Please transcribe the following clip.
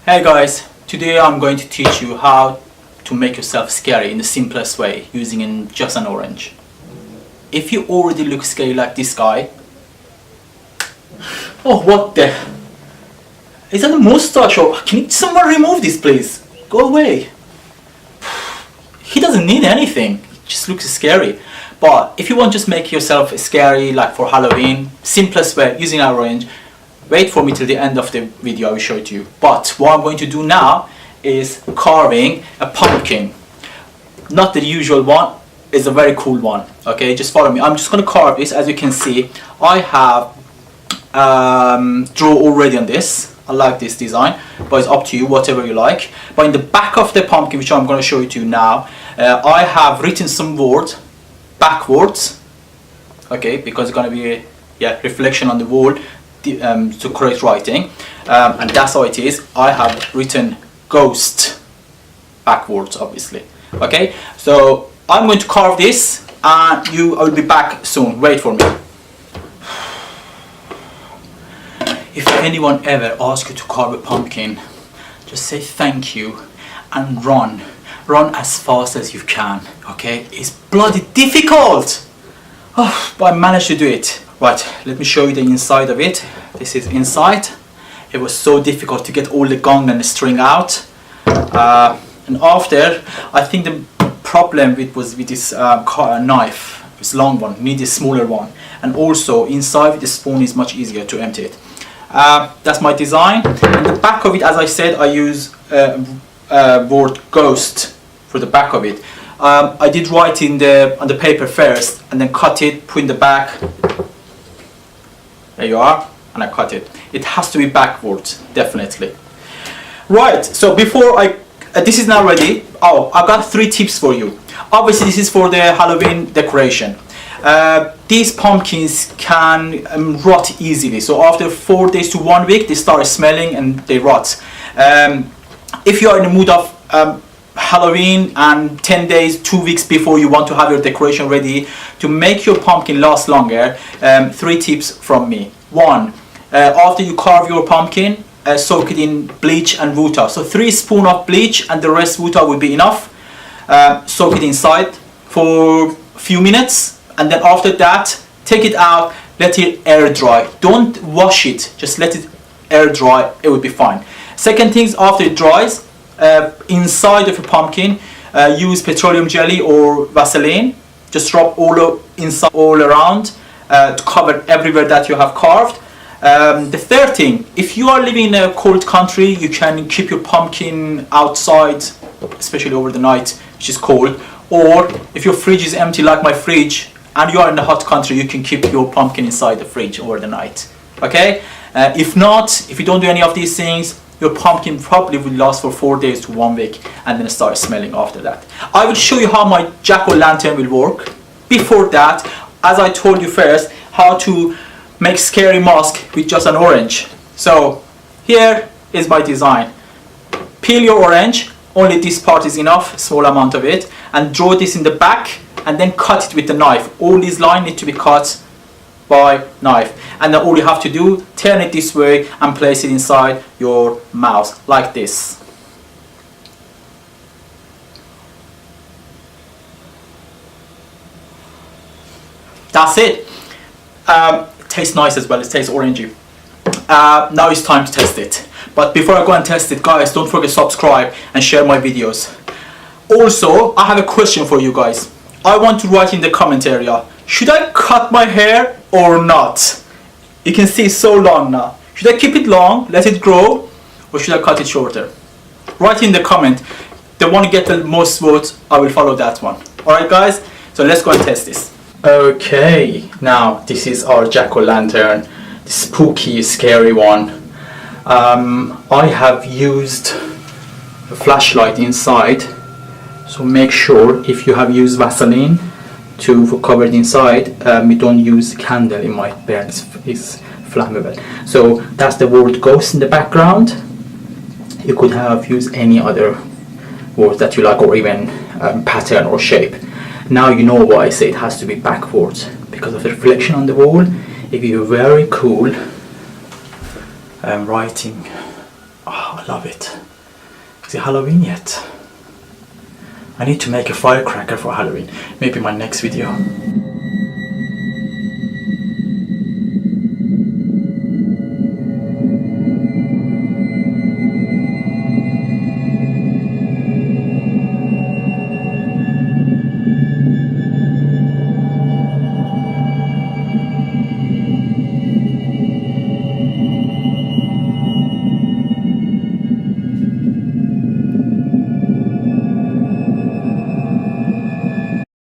Hey guys, today I'm going to teach you how to make yourself scary in the simplest way using just an orange. If you already look scary like this guy, oh what the, is that a mustache or can someone remove this please? Go away. He doesn't need anything, he just looks scary. But if you want to just make yourself scary like for Halloween, simplest way using an orange, wait for me till the end of the video, I will show it to you. But what I'm going to do now is carving a pumpkin. Not the usual one, it's a very cool one. Okay, just follow me. I'm just going to carve this. As you can see, I have draw already on this. I like this design, but it's up to you, whatever you like. But in the back of the pumpkin, which I'm going to show you to you now, I have written some words backwards. Okay, because it's going to be a reflection on the wall. To correct writing, and that's how it is. I have written ghost backwards, obviously. Okay, so I'm going to carve this, and I will be back soon. Wait for me. If anyone ever asks you to carve a pumpkin, just say thank you and run as fast as you can. Okay, it's bloody difficult. Oh, but I managed to do it. Right, let me show you the inside of it. This is inside. It was so difficult to get all the gum and the string out. And after, I think the problem was with this knife. This long one, need a smaller one. And also inside with the spoon is much easier to empty it. That's my design. And the back of it, as I said, I use word ghost for the back of it. I did write on the paper first and then cut it, put in the back. There you are, and I cut it. It has to be backwards, definitely. Right, so before this is now ready. Oh, I've got 3 tips for you. Obviously, this is for the Halloween decoration. These pumpkins can rot easily. So after 4 days to 1 week, they start smelling and they rot. If you are in the mood of Halloween and 10 days, 2 weeks before you want to have your decoration ready, to make your pumpkin last longer, 3 tips from me. 1, after you carve your pumpkin, soak it in bleach and water. So 3 spoons of bleach and the rest water will be enough. Soak it inside for a few minutes, and then after that, take it out, let it air dry. Don't wash it, just let it air dry, it will be fine. Second things, after it dries, inside of a pumpkin, use petroleum jelly or Vaseline. Just rub all around to cover everywhere that you have carved. The third thing, if you are living in a cold country, you can keep your pumpkin outside, especially over the night, which is cold. Or if your fridge is empty like my fridge and you are in a hot country, you can keep your pumpkin inside the fridge over the night. Okay? If not, if you don't do any of these things, your pumpkin probably will last for 4 days to 1 week and then start smelling after that. I will show you how my jack-o'-lantern will work. Before that, as I told you first, how to make scary mask with just an orange. So here is my design. Peel your orange, only this part is enough, small amount of it, and draw this in the back and then cut it with the knife. All these lines need to be cut by knife, and then all you have to do, turn it this way and place it inside your mouth like this. That's it. It tastes nice as well, it tastes orangey. Now it's time to test it, but before I go and test it, guys, don't forget to subscribe and share my videos. Also, I have a question for you guys. I want to write in the comment area, should I cut my hair or not? You can see it's so long now. Should I keep it long, let it grow, or should I cut it shorter? Write in the comment. The one who gets the most votes, I will follow that one. Alright guys, so let's go and test this. Okay, now this is our jack-o'-lantern, the spooky, scary one. I have used a flashlight inside, so make sure if you have used Vaseline to cover it inside, we don't use candle, it might burn, it's flammable. So that's the word ghost in the background. You could have used any other word that you like, or even pattern or shape. Now you know why I say it has to be backwards, because of the reflection on the wall. If you're very cool writing Oh, I love it. Is it Halloween yet? I need to make a firecracker for Halloween. Maybe my next video.